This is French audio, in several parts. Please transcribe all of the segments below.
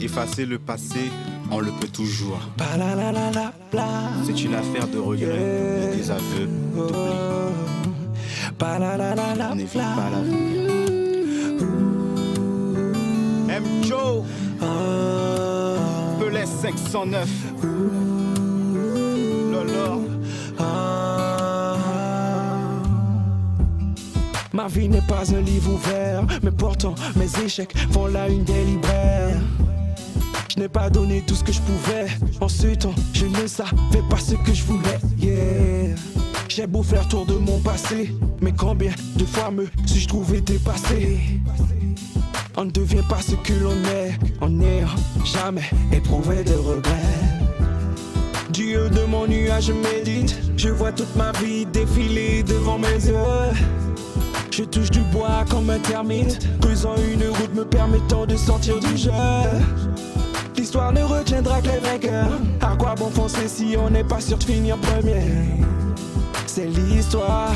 Effacer le passé, on le peut toujours. Ba-la-la-la-la-la. C'est une affaire de regret, de désaveu, d'oubli. On n'évite pas la vie. M. Joe, Pelé 509. Lolo. Ma vie n'est pas un livre ouvert, mais pourtant mes échecs font la une des libraires. Je n'ai pas donné tout ce que je pouvais. Ensuite, je ne savais pas ce que je voulais. Yeah. J'ai beau faire tour de mon passé, mais combien de fois me suis-je trouvé dépassé? On ne devient pas ce que l'on est, en n'ayant jamais éprouvé de regrets. Du haut de mon nuage, je médite. Je vois toute ma vie défiler devant mes yeux. Je touche du bois comme un termite, creusant une route me permettant de sortir du jeu. L'histoire ne retiendra que les vainqueurs. À quoi bon foncer si on n'est pas sûr de finir premier? C'est l'histoire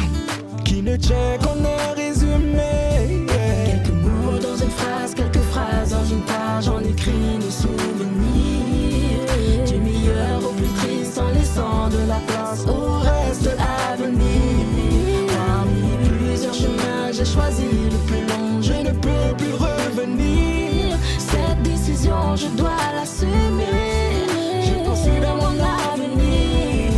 qui ne tient qu'en un résumé. Yeah. Quelques mots dans une phrase, quelques phrases dans une page. On écrit nos souvenirs, du meilleur au plus triste, en laissant de la place au reste à venir. Parmi plusieurs chemins, j'ai choisi le plus long. Je ne peux plus revenir. Cette décision, je dois l'assumer. Je poursuis vers mon avenir.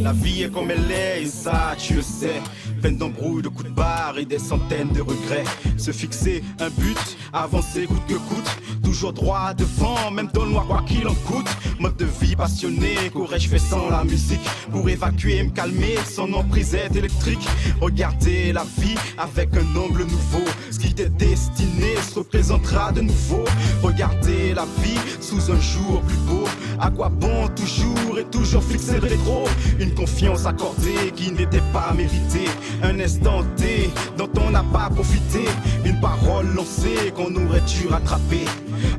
La vie est comme elle est, et ça tu le sais. Pleine d'embrouilles, de coups de barre et des centaines de regrets. Se fixer un but, avancer coûte que coûte. Toujours droit devant, même dans le noir, quoi qu'il en coûte. Mode de vie passionné, qu'aurais-je fait sans la musique? Pour évacuer et me calmer, son emprisette électrique. Regarder la vie avec un angle nouveau. Ce qui t'est destiné se représentera de nouveau. Regarder la vie sous un jour plus beau. À quoi bon toujours et toujours fixer le rétro? Une confiance accordée qui n'était pas méritée. Un instant T dont on n'a pas profité. Une parole lancée qu'on aurait dû rattraper.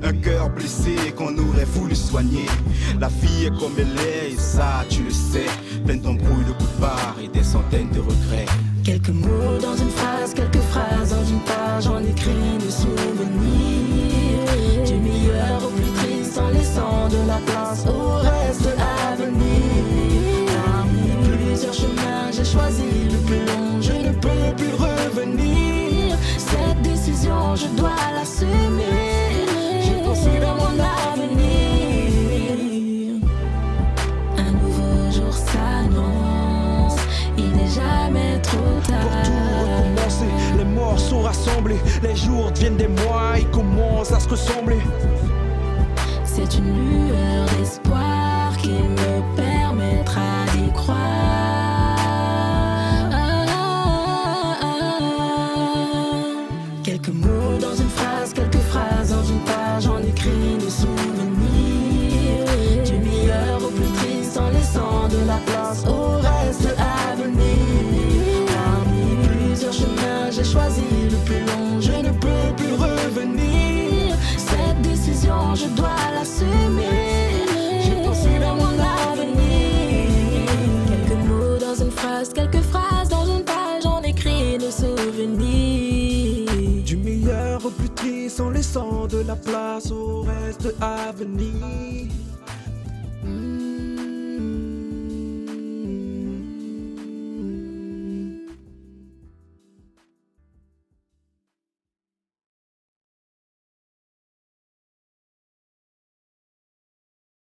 Un cœur blessé qu'on aurait voulu soigner. La vie est comme elle est et ça tu le sais. Pleine d'embrouilles, de coups de barre et des centaines de regrets. Quelques mots dans une phrase, quelques phrases dans une page. On écrit nos souvenirs, du meilleur au plus triste, en laissant de la place au reste à venir. Parmi plusieurs chemins, j'ai choisi le plus long. Je ne peux plus revenir. Cette décision, je dois l'assumer. Je poursuis vers mon avenir. Un nouveau jour s'annonce. Il n'est jamais trop tard. Pour tout recommencer, les morceaux rassemblés. Les jours deviennent des mois, ils commencent à se ressembler. C'est une lueur d'espoir qui me permettra d'y croire. Quelques mots dans une phrase, quelques phrases dans une page. On écrit nos souvenirs, du meilleur au plus triste, en laissant de la place au reste à venir. Parmi plusieurs chemins, j'ai choisi le plus long. Je ne peux plus revenir. Cette décision, je dois l'assumer. Je poursuis vers mon avenir. Quelques mots dans une phrase, quelques phrases dans une page. On écrit nos souvenirs. Du meilleur au plus triste, en laissant de la place au reste à venir.